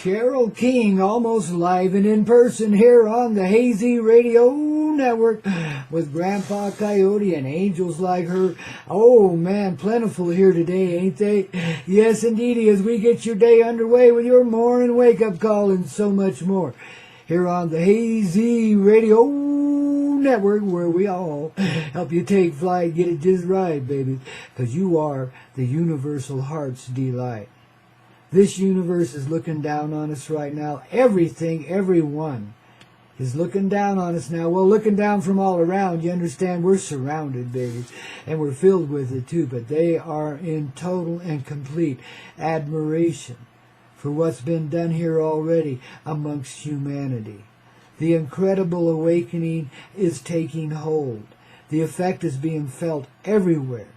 Carol King, almost live and in person here on the Hazy Radio Network with Grandpaw Koyote and angels like her. Oh man, plentiful here today, ain't they? Yes, indeedy, as we get your day underway with your morning wake-up call and so much more. Here on the Hazy Radio Network, where we all help you take flight, get it just right, baby, because you are the universal heart's delight. This universe is looking down on us right now. Everything, everyone is looking down on us now. Well, looking down from all around, you understand, we're surrounded, baby, and we're filled with it too, but they are in total and complete admiration for what's been done here already amongst humanity. The incredible awakening is taking hold. The effect is being felt everywhere.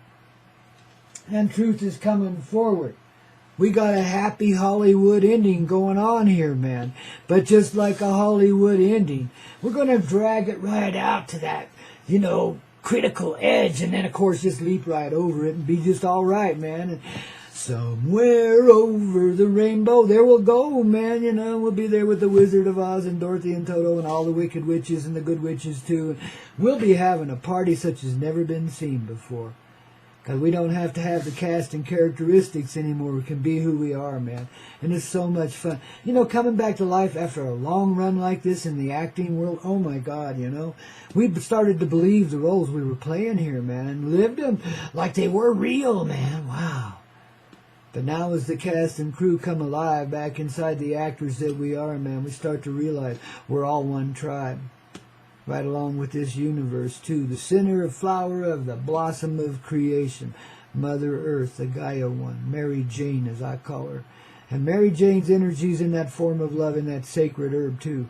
And truth is coming forward. We got a happy Hollywood ending going on here, man. But just like a Hollywood ending, we're going to drag it right out to that, critical edge. And then, of course, just leap right over it and be just all right, man. And somewhere over the rainbow, there we'll go, man. We'll be there with the Wizard of Oz and Dorothy and Toto and all the wicked witches and the good witches, too. And we'll be having a party such as never been seen before. Because we don't have to have the cast and characteristics anymore. We can be who we are, man. And it's so much fun. Coming back to life after a long run like this in the acting world, oh my God, we started to believe the roles we were playing here, man, and lived them like they were real, man. Wow. But now as the cast and crew come alive back inside the actors that we are, man, we start to realize we're all one tribe. Right along with this universe, too. The center of flower of the blossom of creation. Mother Earth, the Gaia one. Mary Jane, as I call her. And Mary Jane's energy's in that form of love, in that sacred herb, too.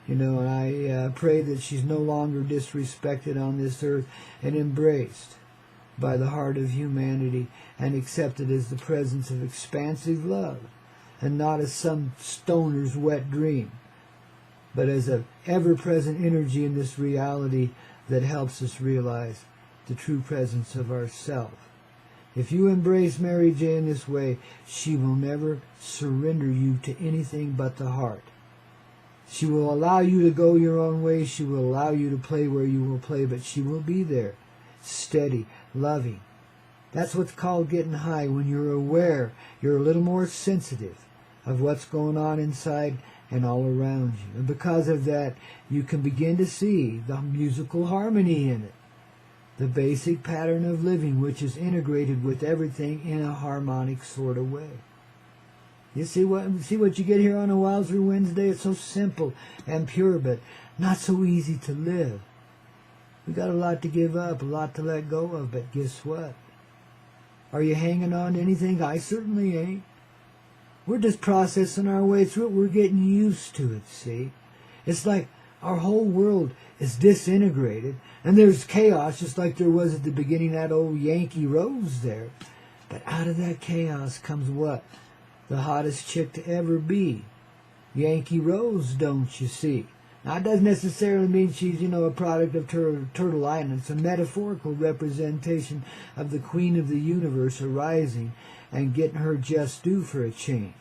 And I pray that she's no longer disrespected on this earth and embraced by the heart of humanity and accepted as the presence of expansive love and not as some stoner's wet dream, but as an ever-present energy in this reality that helps us realize the true presence of ourself. If you embrace Mary Jane this way, she will never surrender you to anything but the heart. She will allow you to go your own way. She will allow you to play where you will play, but she will be there, steady, loving. That's what's called getting high. When you're aware, you're a little more sensitive of what's going on inside and all around you. And because of that, you can begin to see the musical harmony in it. The basic pattern of living, which is integrated with everything in a harmonic sort of way. You see what you get here on a Wowzer Wednesday? It's so simple and pure, but not so easy to live. We got a lot to give up, a lot to let go of, but guess what? Are you hanging on to anything? I certainly ain't. We're just processing our way through it. We're getting used to it, see? It's like our whole world is disintegrated, and there's chaos, just like there was at the beginning of that old Yankee Rose there. But out of that chaos comes what? The hottest chick to ever be. Yankee Rose, don't you see? Now, it doesn't necessarily mean she's, a product of Turtle Island. It's a metaphorical representation of the Queen of the Universe arising and getting her just due for a change.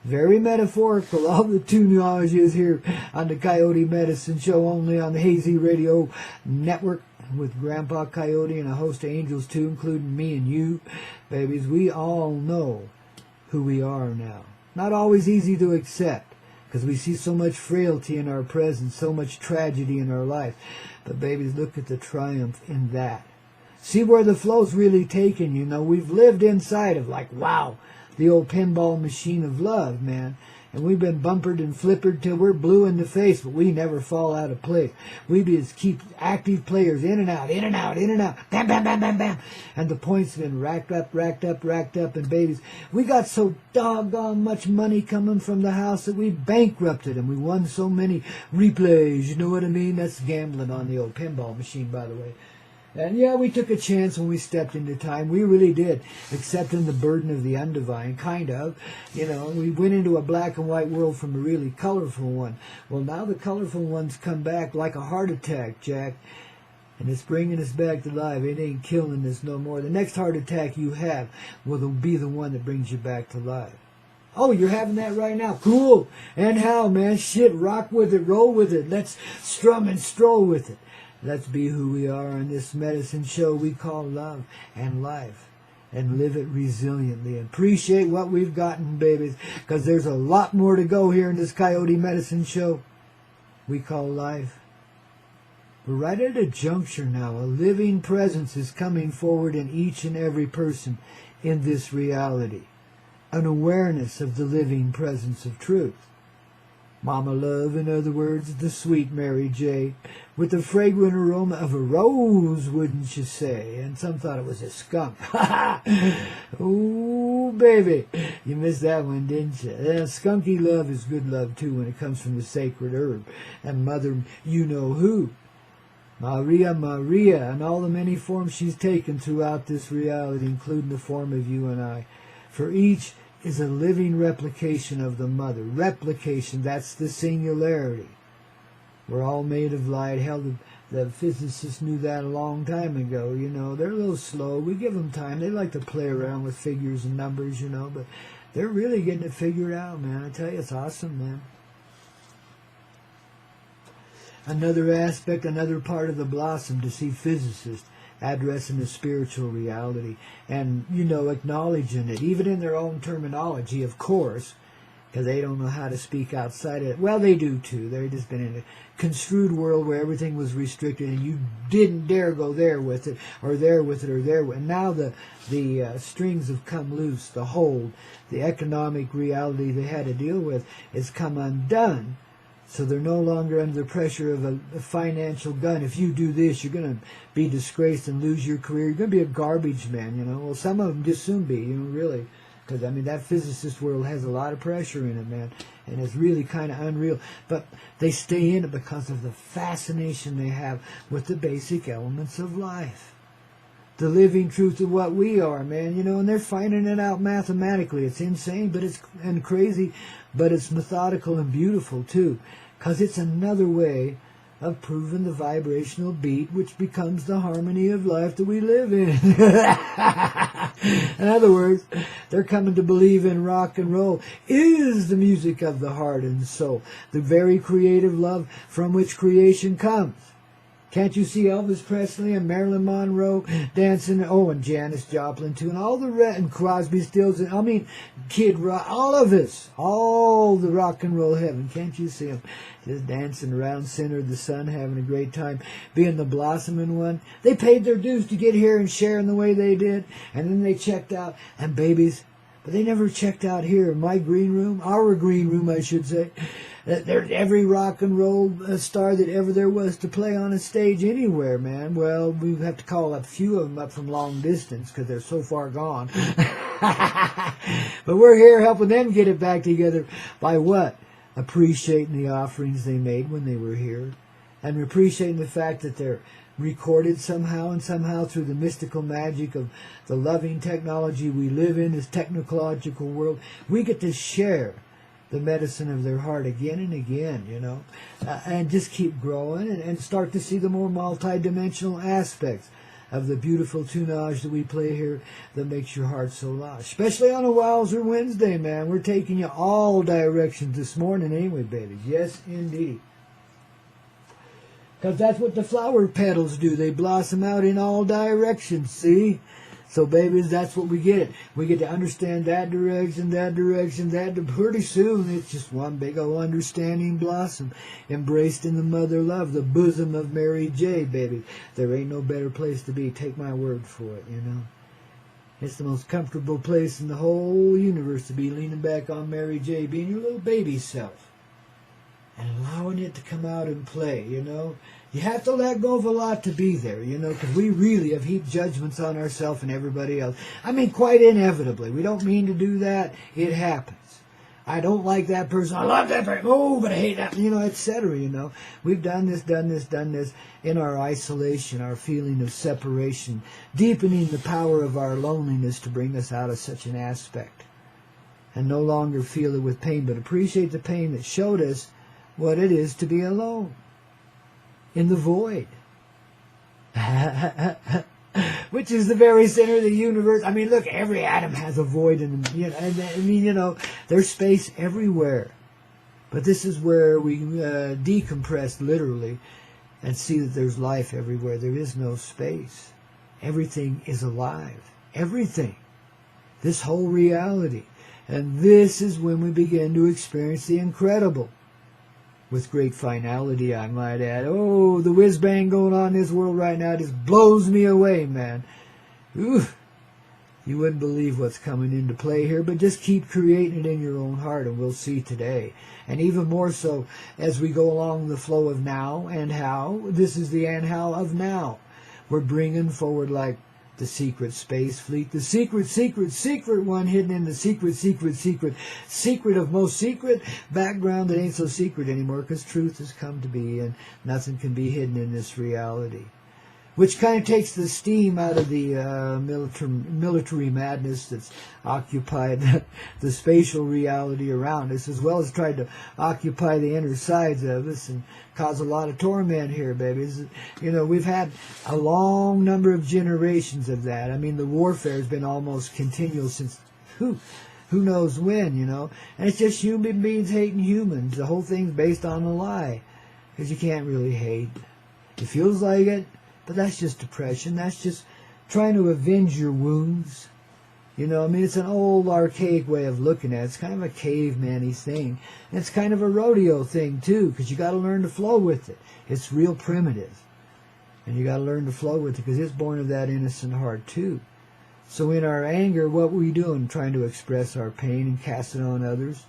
Very metaphorical. All the tunology is here on the Koyote Medicine Show, only on the Hazy Radio Network with Grandpaw Koyote and a host of angels too, including me and you. Babies, we all know who we are now. Not always easy to accept, because we see so much frailty in our presence, so much tragedy in our life. But babies, look at the triumph in that. See where the flow's really taken you. We've lived inside of, wow, the old pinball machine of love, man. And we've been bumpered and flippered till we're blue in the face, but we never fall out of place. We just keep active players in and out, in and out, in and out. Bam, bam, bam, bam, bam. And the points have been racked up, racked up, racked up. And babies, we got so doggone much money coming from the house that we bankrupted and we won so many replays. You know what I mean? That's gambling on the old pinball machine, by the way. And yeah, we took a chance when we stepped into time. We really did, accepting the burden of the undivine, kind of. We went into a black and white world from a really colorful one. Well, now the colorful ones come back like a heart attack, Jack. And it's bringing us back to life. It ain't killing us no more. The next heart attack you have will be the one that brings you back to life. Oh, you're having that right now. Cool. And how, man? Shit, rock with it, roll with it. Let's strum and stroll with it. Let's be who we are on this medicine show we call love and life. And live it resiliently. Appreciate what we've gotten, babies. Because there's a lot more to go here in this Koyote Medicine Show we call life. We're right at a juncture now. A living presence is coming forward in each and every person in this reality. An awareness of the living presence of truth. Mama Love, in other words, the sweet Mary J., with the fragrant aroma of a rose, wouldn't you say? And some thought it was a skunk. Ooh, baby, you missed that one, didn't you? Skunky love is good love, too, when it comes from the sacred herb. And Mother, you know who. Maria, Maria, and all the many forms she's taken throughout this reality, including the form of you and I. For each is a living replication of the mother. Replication, that's the singularity. We're all made of light. Hell, the physicists knew that a long time ago, you know. They're a little slow. We give them time. They like to play around with figures and numbers, you know, but they're really getting it figured out, man. I tell you, it's awesome, man. Another aspect, another part of the blossom to see physicists addressing the spiritual reality and, you know, acknowledging it, even in their own terminology, of course, because they don't know how to speak outside of it. Well, they do, too. They've just been in a construed world where everything was restricted and you didn't dare go there with it, or there with it, or there with it. And now the strings have come loose, the hold, the economic reality they had to deal with has come undone. So they're no longer under the pressure of a financial gun. If you do this, you're going to be disgraced and lose your career. You're going to be a garbage man, you know. Well, some of them just soon be, you know, really. Because, I mean, that physicist world has a lot of pressure in it, man. And it's really kind of unreal. But they stay in it because of the fascination they have with the basic elements of life. The living truth of what we are, man, you know. And they're finding it out mathematically. It's insane, but it's and crazy, but it's methodical and beautiful, too. Because it's another way of proving the vibrational beat, which becomes the harmony of life that we live in. In other words, they're coming to believe in rock and roll is the music of the heart and soul, the very creative love from which creation comes. Can't you see Elvis Presley and Marilyn Monroe dancing? Oh, and Janis Joplin, too, and all the and Crosby, Stills, and I mean, Kid Rock, all of us, all the rock and roll heaven. Can't you see them just dancing around center of the sun, having a great time, being the blossoming one? They paid their dues to get here and share in the way they did, and then they checked out, and babies, but they never checked out here in my green room, our green room, I should say. Every rock and roll star that ever there was to play on a stage anywhere, man. Well, we have to call a few of them up from long distance because they're so far gone. But we're here helping them get it back together by what? Appreciating the offerings they made when they were here. And appreciating the fact that they're recorded somehow, and somehow through the mystical magic of the loving technology we live in, this technological world, we get to share the medicine of their heart again and again, you know, and just keep growing and start to see the more multi-dimensional aspects of the beautiful tunage that we play here that makes your heart so loud. Especially on a Wowzer Wednesday, man. We're taking you all directions this morning, ain't we, baby? Yes, indeed. Because that's what the flower petals do. They blossom out in all directions, see? So, babies, that's what we get. We get to understand that direction, that. Pretty soon, it's just one big old understanding blossom, embraced in the mother love, the bosom of Mary J, baby. There ain't no better place to be. Take my word for it, you know. It's the most comfortable place in the whole universe to be leaning back on Mary J, being your little baby self. And allowing it to come out and play, you know. You have to let go of a lot to be there, you know, because we really have heaped judgments on ourselves and everybody else. I mean, quite inevitably. We don't mean to do that. It happens. I don't like that person. I love that person. Oh, but I hate that, you know, etc., you know. We've done this in our isolation, our feeling of separation, deepening the power of our loneliness to bring us out of such an aspect. And no longer feel it with pain, but appreciate the pain that showed us what it is to be alone. In the void. which is the very center of the universe. I mean, look, every atom has a void in them. You know, and, I mean, you know, there's space everywhere. But this is where we decompress literally and see that there's life everywhere. There is no space. Everything is alive. Everything. This whole reality. And this is when we begin to experience the incredible. With great finality, I might add. Oh, the whiz-bang going on in this world right now just blows me away, man. Ooh, you wouldn't believe what's coming into play here, but just keep creating it in your own heart, and we'll see today. And even more so as we go along the flow of now and how. This is the and how of now. We're bringing forward like the secret space fleet, the secret one hidden in the secret of most secret background that ain't so secret anymore, because truth has come to be and nothing can be hidden in this reality. Which kind of takes the steam out of the military madness that's occupied the spatial reality around us, as well as tried to occupy the inner sides of us and cause a lot of torment here, babies. You know, we've had a long number of generations of that. I mean, the warfare has been almost continual since who knows when, you know. And it's just human beings hating humans. The whole thing's based on a lie, because you can't really hate. It feels like it. But that's just depression. That's just trying to avenge your wounds. You know, I mean, it's an old archaic way of looking at it. It's kind of a caveman-y thing. And it's kind of a rodeo thing, too, because you got to learn to flow with it. It's real primitive. And you got to learn to flow with it, because it's born of that innocent heart, too. So in our anger, what were we doing? Trying to express our pain and cast it on others.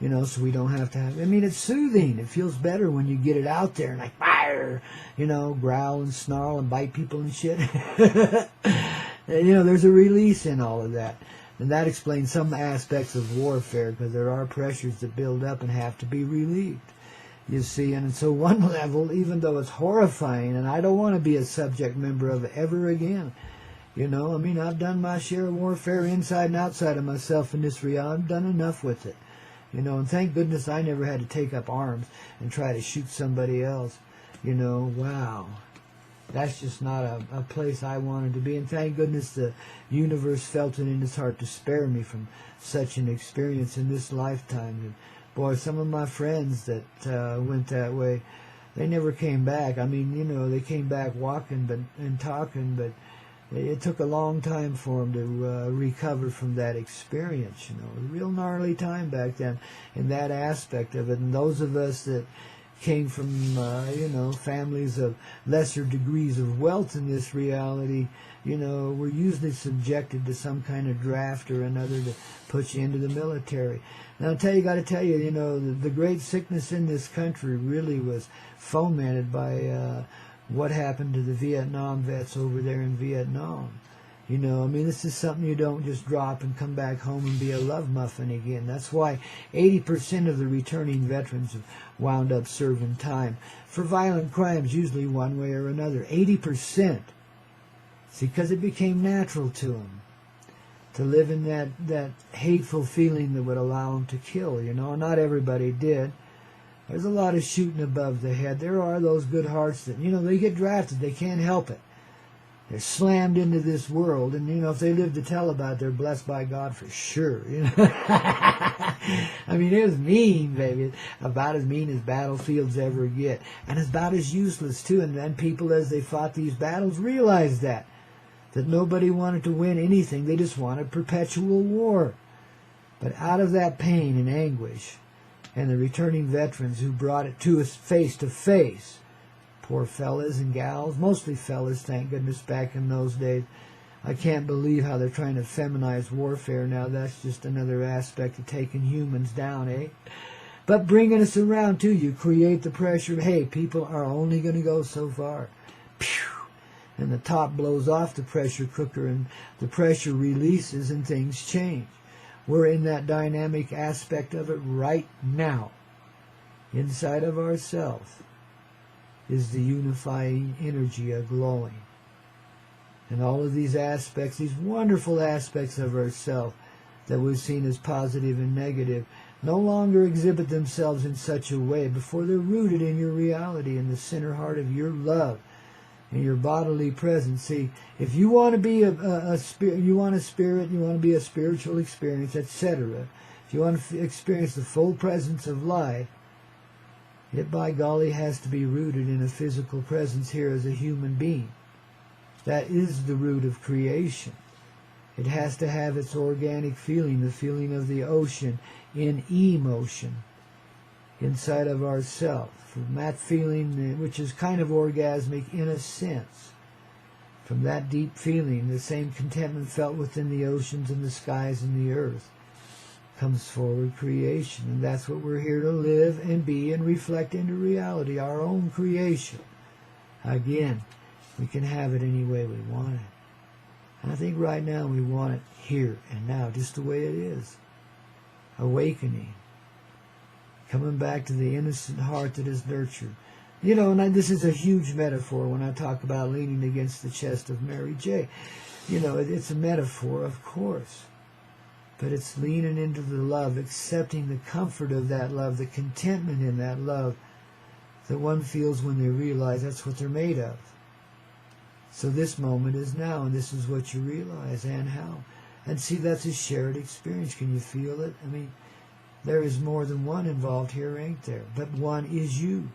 You know, so we don't have to have... I mean, it's soothing. It feels better when you get it out there and like, fire, you know, growl and snarl and bite people and shit. And, you know, there's a release in all of that. And that explains some aspects of warfare, because there are pressures that build up and have to be relieved. You see, and so one level, even though it's horrifying, and I don't want to be a subject member of it ever again. You know, I mean, I've done my share of warfare inside and outside of myself in this reality. I've done enough with it. You know, and thank goodness I never had to take up arms and try to shoot somebody else. You know, wow. That's just not a place I wanted to be. And thank goodness the universe felt it in its heart to spare me from such an experience in this lifetime. And boy, some of my friends that went that way, they never came back. I mean, you know, they came back walking and talking, but it took a long time for them to recover from that experience, you know. A real gnarly time back then in that aspect of it. And those of us that came from, you know, families of lesser degrees of wealth in this reality, you know, were usually subjected to some kind of draft or another to put you into the military. Now, I got to tell you, you know, the great sickness in this country really was fomented by... what happened to the Vietnam vets over there in Vietnam. You know, I mean, this is something you don't just drop and come back home and be a love muffin again. That's why 80% of the returning veterans have wound up serving time for violent crimes, usually one way or another. 80%. See, because it became natural to them to live in that hateful feeling that would allow them to kill, you know. Not everybody did. There's a lot of shooting above the head. There are those good hearts that, you know, they get drafted. They can't help it. They're slammed into this world. And, you know, if they live to tell about it, they're blessed by God for sure. You know? I mean, it was mean, baby. About as mean as battlefields ever get. And it's about as useless, too. And then people, as they fought these battles, realized that nobody wanted to win anything. They just wanted perpetual war. But out of that pain and anguish, and the returning veterans who brought it to us face to face. Poor fellas and gals, mostly fellas, thank goodness, back in those days. I can't believe how they're trying to feminize warfare now. That's just another aspect of taking humans down, eh? But bringing us around, too, you create the pressure. Hey, people are only going to go so far. Pew! And the top blows off the pressure cooker, and the pressure releases, and things change. We're in that dynamic aspect of it right now. Inside of ourselves is the unifying energy glowing. And all of these aspects, these wonderful aspects of ourselves that we've seen as positive and negative, no longer exhibit themselves in such a way before they're rooted in your reality, in the center heart of your love. and your bodily presence. See, if you want to be a spirit, you want a spirit, you want to be a spiritual experience, etc. If you want to experience the full presence of life, it by golly has to be rooted in a physical presence here as a human being. That is the root of creation. It has to have its organic feeling, the feeling of the ocean in emotion inside of ourself. From that feeling, which is kind of orgasmic in a sense, from that deep feeling, the same contentment felt within the oceans and the skies and the earth, comes forward creation. And that's what we're here to live and be and reflect into reality, our own creation. Again, we can have it any way we want it. I think right now we want it here and now, just the way it is. Awakening. Coming back to the innocent heart that is nurtured. You know, and this is a huge metaphor when I talk about leaning against the chest of Mary J. You know, it's a metaphor, of course. But it's leaning into the love, accepting the comfort of that love, the contentment in that love that one feels when they realize that's what they're made of. So this moment is now, and this is what you realize, and how. And see, that's a shared experience. Can you feel it? I mean, there is more than one involved here, ain't there? But one is you.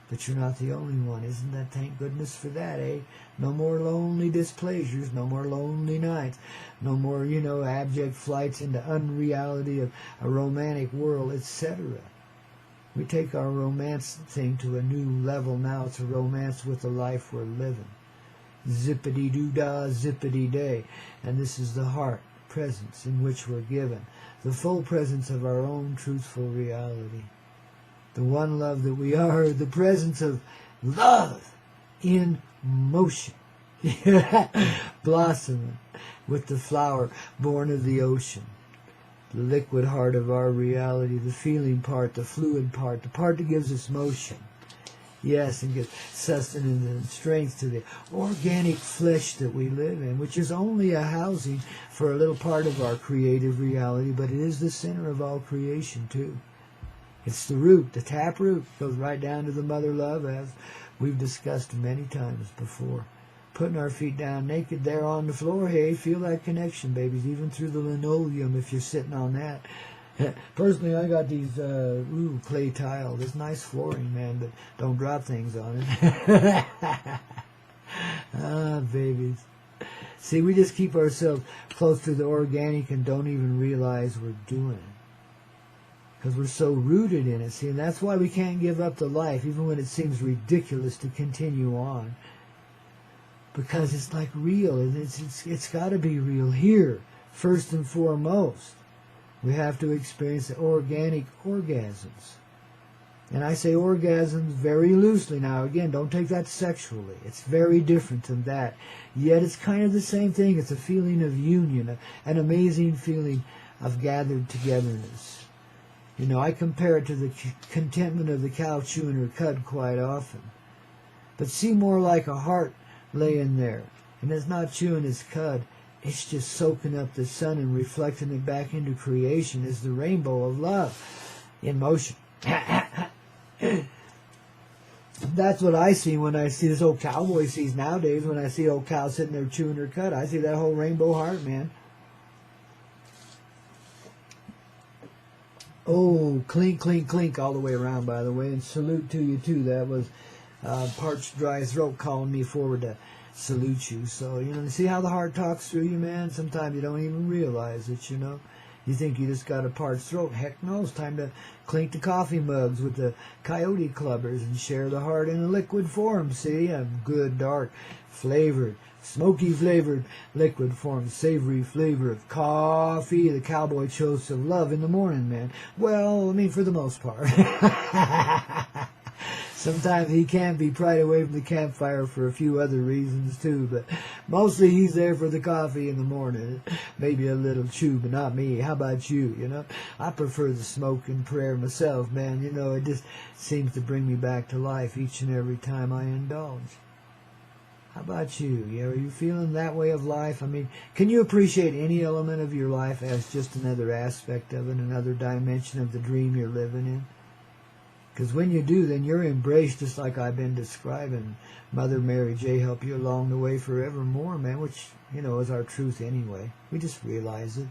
But you're not the only one. Isn't that, thank goodness for that, eh? No more lonely displeasures, no more lonely nights, no more, you know, abject flights into unreality of a romantic world, etc. We take our romance thing to a new level now. It's a romance with the life we're living. Zippity-doo-dah, zippity-day. And this is the heart presence in which we're given. The full presence of our own truthful reality. The one love that we are, the presence of love in motion. Blossoming with the flower born of the ocean. The liquid heart of our reality, the feeling part, the fluid part, the part that gives us motion. Yes, and gives sustenance and strength to the organic flesh that we live in, which is only a housing for a little part of our creative reality, but it is the center of all creation too. It's the root, the tap root, goes right down to the mother love, as we've discussed many times before. Putting our feet down naked there on the floor, hey, feel that connection, babies, even through the linoleum if you're sitting on that. Personally, I got these clay tile. This nice flooring, man, but don't drop things on it. Ah, babies. See, we just keep ourselves close to the organic and don't even realize we're doing it. Because we're so rooted in it. See, and that's why we can't give up the life, even when it seems ridiculous to continue on. Because it's like real, and it's got to be real here, first and foremost. We have to experience the organic orgasms. And I say orgasms very loosely now. Again, don't take that sexually. It's very different than that. Yet it's kind of the same thing. It's a feeling of union, an amazing feeling of gathered togetherness. You know, I compare it to the contentment of the cow chewing her cud quite often. But see, more like a heart laying there. And it's not chewing its cud. It's just soaking up the sun and reflecting it back into creation as the rainbow of love in motion. That's what I see when I see this old cowboy sees nowadays. When I see old cow sitting there chewing her cud, I see that whole rainbow heart, man. Oh, clink, clink, clink all the way around, by the way. And salute to you, too. That was parched, dry throat calling me forward to salute you. So, you know, see how the heart talks through you, man? Sometimes you don't even realize it, you know. You think you just got a parched throat. Heck no, it's time to clink the coffee mugs with the Coyote Clubbers and share the heart in a liquid form, see? A good, dark, flavored, smoky flavored liquid form, savory flavor of coffee. The cowboy chose of love in the morning, man. Well, I mean, for the most part. Sometimes he can be pried away from the campfire for a few other reasons too, but mostly he's there for the coffee in the morning. Maybe a little chew, but not me. How about you, you know? I prefer the smoke and prayer myself, man. You know, it just seems to bring me back to life each and every time I indulge. How about you? Are you feeling that way of life? I mean, can you appreciate any element of your life as just another aspect of it, another dimension of the dream you're living in? Because when you do, then you're embraced just like I've been describing. Mother Mary J. help you along the way forevermore, man, which, is our truth anyway. We just realize it.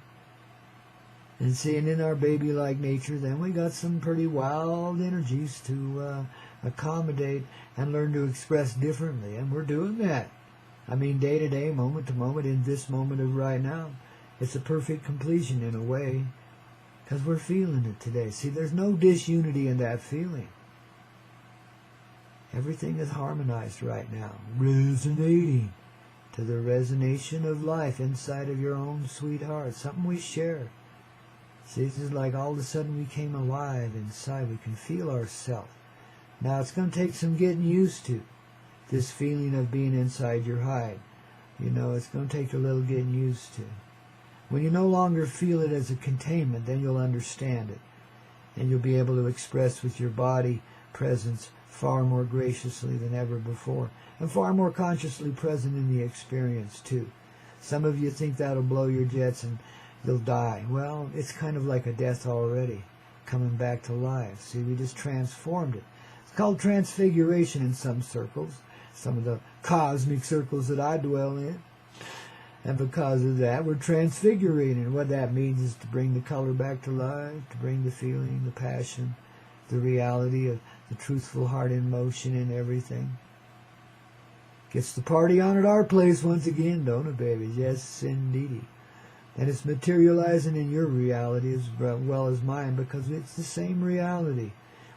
And seeing in our baby-like nature, then we got some pretty wild energies to accommodate and learn to express differently. And we're doing that. I mean, day to day, moment to moment, in this moment of right now. It's a perfect completion in a way, because we're feeling it today. See, there's no disunity in that feeling. Everything is harmonized right now, resonating to the resonation of life inside of your own sweetheart, something we share. See, this is like all of a sudden we came alive inside. We can feel ourselves. Now, it's going to take some getting used to, this feeling of being inside your hide. It's going to take a little getting used to. When you no longer feel it as a containment, then you'll understand it. And you'll be able to express with your body presence far more graciously than ever before. And far more consciously present in the experience, too. Some of you think that'll blow your jets and you'll die. Well, it's kind of like a death already, coming back to life. See, we just transformed it. It's called transfiguration in some circles, some of the cosmic circles that I dwell in. And because of that, we're transfigurating. What that means is to bring the color back to life, to bring the feeling, the passion, the reality of the truthful heart in motion and everything. Gets the party on at our place once again, don't it, baby? Yes, indeedy. And it's materializing in your reality as well as mine, because it's the same reality.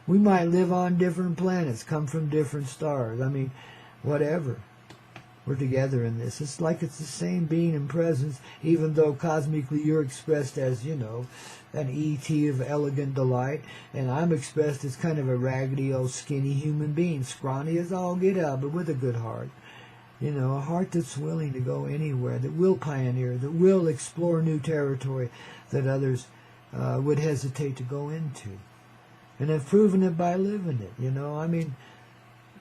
We might live on different planets, come from different stars. I mean, whatever. We're together in this. It's like it's the same being and presence, even though cosmically you're expressed as, an E.T. of elegant delight, and I'm expressed as kind of a raggedy old skinny human being, scrawny as all get out, but with a good heart. A heart that's willing to go anywhere, that will pioneer, that will explore new territory that others would hesitate to go into. And I've proven it by living it, I mean,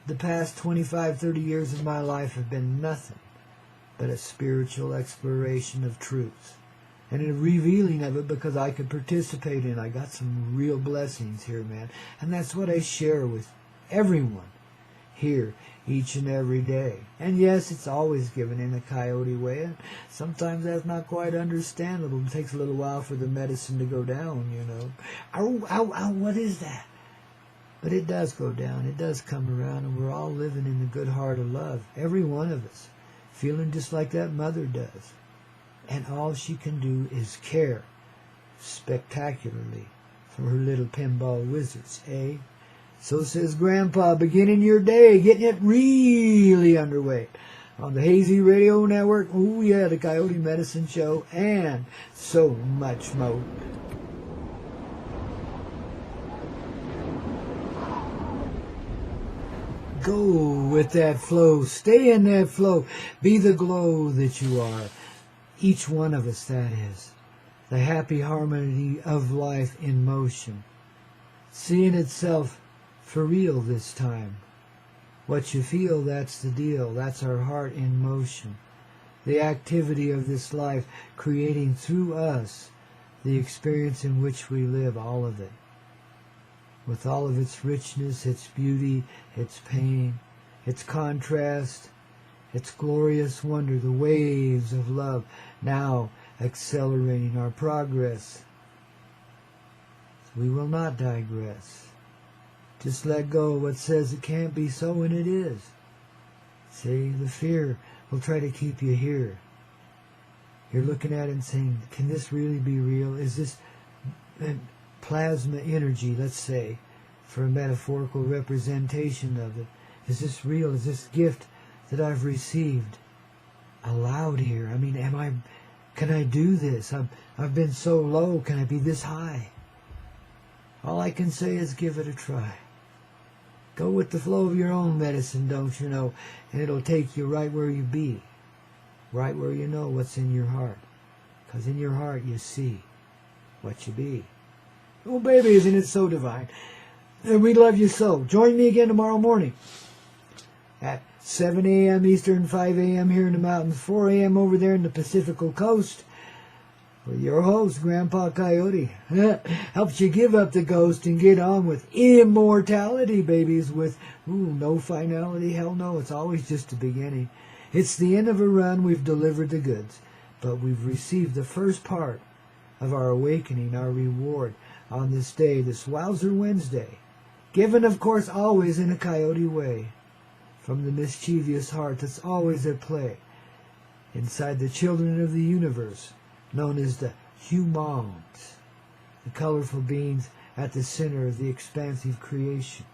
the past 25, 30 years of my life have been nothing but a spiritual exploration of truth. And a revealing of it because I could participate in. I got some real blessings here, man. And that's what I share with everyone here each and every day. And yes, it's always given in a coyote way. And sometimes that's not quite understandable. It takes a little while for the medicine to go down, Ow, ow, ow, what is that? But it does go down. It does come around. And we're all living in the good heart of love. Every one of us. Feeling just like that mother does. And all she can do is care spectacularly for her little pinball wizards, eh? So says Grandpa, beginning your day, getting it really underway on the Hazy Radio Network. Oh yeah, the Koyote Medicine Show, and so much more. Go with that flow. Stay in that flow. Be the glow that you are. Each one of us, that is. The happy harmony of life in motion. Seeing itself for real this time. What you feel, that's the deal. That's our heart in motion. The activity of this life creating through us the experience in which we live, all of it. With all of its richness, its beauty, its pain, its contrast, its glorious wonder, the waves of love now accelerating our progress. We will not digress. Just let go of what says it can't be so, and it is. See, the fear will try to keep you here. You're looking at it and saying, can this really be real? Is this plasma energy, let's say, for a metaphorical representation of it? Is this real? Is this gift that I've received allowed here? I mean, can I do this? I've been so low, can I be this high? All I can say is give it a try. Go with the flow of your own medicine, don't you know? And it'll take you right where you be. Right where you know what's in your heart. Because in your heart you see what you be. Oh, baby, isn't it so divine? And we love you so. Join me again tomorrow morning at 7 a.m. Eastern, 5 a.m. here in the mountains, 4 a.m. over there in the Pacific coast. with your host, Grandpaw Koyote. Helps you give up the ghost and get on with immortality, babies, with no finality. Hell no, it's always just the beginning. It's the end of a run. We've delivered the goods, but we've received the first part of our awakening, our reward on this day, this Wowzer Wednesday. Given, of course, always in a coyote way, from the mischievous heart that's always at play inside the children of the universe, known as the humans, the colorful beings at the center of the expansive creation.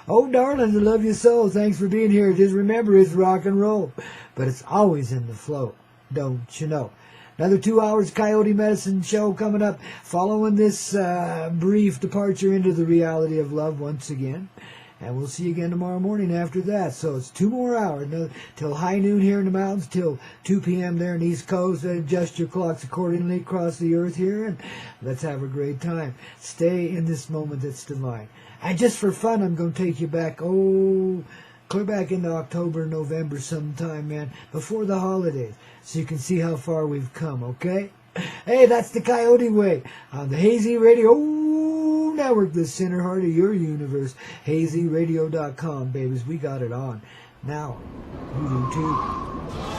Oh, darlings, I love you so. Thanks for being here. Just remember, it's rock and roll, but it's always in the flow, don't you know? Another 2 hours Koyote Medicine Show coming up, following this brief departure into the reality of love once again. And we'll see you again tomorrow morning after that. So it's 2 more hours till high noon here in the mountains, till 2 p.m. there in the East Coast. Adjust your clocks accordingly across the earth here, and let's have a great time. Stay in this moment that's divine. And just for fun, I'm going to take you back, clear back into October, November sometime, man, before the holidays, so you can see how far we've come, okay? Hey, that's the Coyote Way on the Hazy Radio Network, the center heart of your universe. HazyRadio.com, babies. We got it on. Now, you do too.